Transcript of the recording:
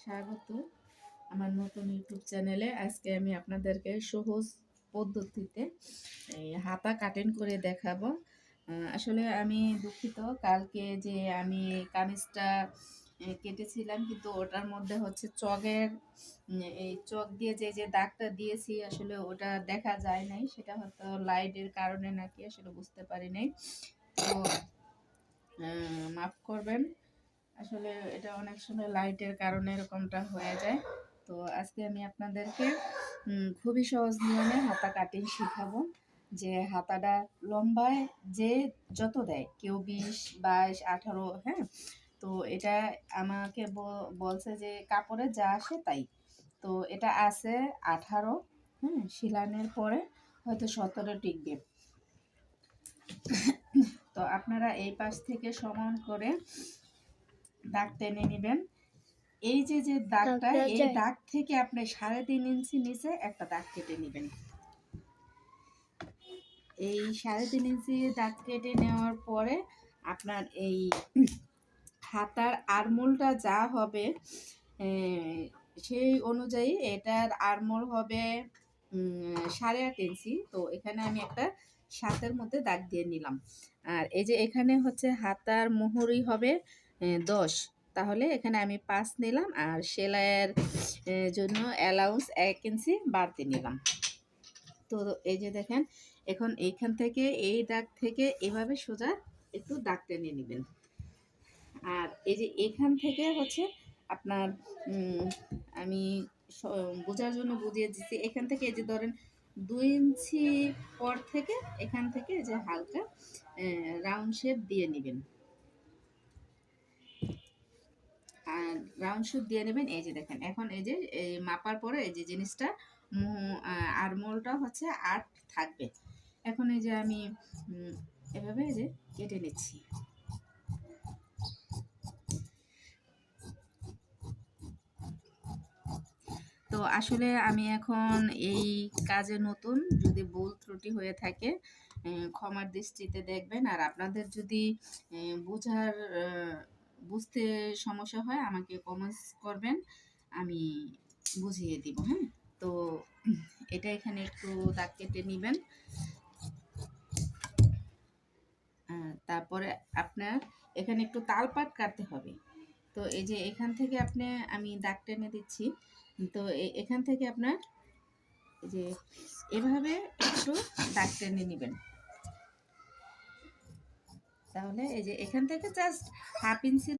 স্বাগত আমার নতুন ইউটিউব চ্যানেলে। আজকে আমি আপনাদেরকে সহজ পদ্ধতিতে এই হাতা কাটিং করে দেখাবো। আসলে আমি দুঃখিত, কালকে যে আমি কামিজটা কেটেছিলাম, কিন্তু ওটার মধ্যে হচ্ছে চকের এই চক দিয়ে যে দাগটা দিয়েছি, আসলে ওটা দেখা যায় নাই। সেটা হয়তো লাইটের কারণে নাকি আসলে বুঝতে পারি নাই। তো মাফ করবেন, আসলে এটা অনেক সময় লাইটের কারণে এরকমটা হয়ে যায়। তো আজকে আমি আপনাদেরকে খুবই সহজ নিয়মে হাতা কাটিং শিখাবো। যে হাতাটা লম্বায় যে যত দেয়, কেউ 20, 22, 18, হ্যাঁ। তো এটা আমাকে বলছে যে কাপড়ে যা আসে তাই। তো এটা আছে 18, হ্যাঁ, শিলানের পরে হয়তো 17 টিকবে। তো আপনারা এই পাশ থেকে সমান করে দাগ টেনে নেবেন। এই যে দাগটা, এই দাগ থেকে আপনি 3.5 ইঞ্চি নিচে একটা দাগ কেটে নেবেন। এই 3.5 ইঞ্চি দাগ কেটে নেওয়ার পরে আপনার এই হাতার আরমোলটা যা হবে সেই অনুযায়ী এটার আরমোল হবে 8.5 ইঞ্চি। তো এখানে আমি একটা 7-এর মধ্যে দাগ দিয়ে নিলাম। আর এই যে এখানে হচ্ছে হাতার মোহরি হবে 10, তাহলে এখানে আমি 5 নিলাম। আর সেলাইয়ের জন্য অ্যালাউন্স 1 ইঞ্চি বাড়তি নিলাম। তো এই যে দেখেন, এখন এইখান থেকে এই দাগ থেকে এভাবে সোজা একটু দাগ টেনে নেবেন। আর এই যে এখান থেকে হচ্ছে আপনার আমি বোঝার জন্য বুঝিয়ে দিচ্ছি। এখান থেকে এই যে ধরেন 2 ইঞ্চি পর থেকে এখান থেকে যে হালকা রাউন্ড শেপ দিয়ে নেবেন। আর রাউন্ড শেপ দিয়ে নেবেন। এই যে দেখেন, এখন এই যে মাপার পরে এই যে জিনিসটা আরমোলটা হচ্ছে 8 থাকবে। এখন এই যে আমি এভাবে এই যে কেটে নিচ্ছি। তো আসলে আমি এখন এই কাজে নতুন, যদি ভুল ত্রুটি হয়ে থাকে ক্ষমার দৃষ্টিতে দেখবেন। আর আপনাদের যদি বুঝতে সমস্যা হয় আমাকে কমেন্টস করবেন, আমি বুঝিয়ে দিব। হ্যাঁ, তো এটা এখানে একটু দাগ কেটে নেবেন। তারপরে আপনার এখানে একটু তালপাট কাটতে হবে। তো এই যে এখান থেকে আমি দাগ টেনে দিচ্ছি। তো এখান থেকে আপনার এই যে এভাবে একটু দাগ টেনে নেবেন। তাহলে এই যে এখান থেকে জাস্ট 1/2 ইঞ্চি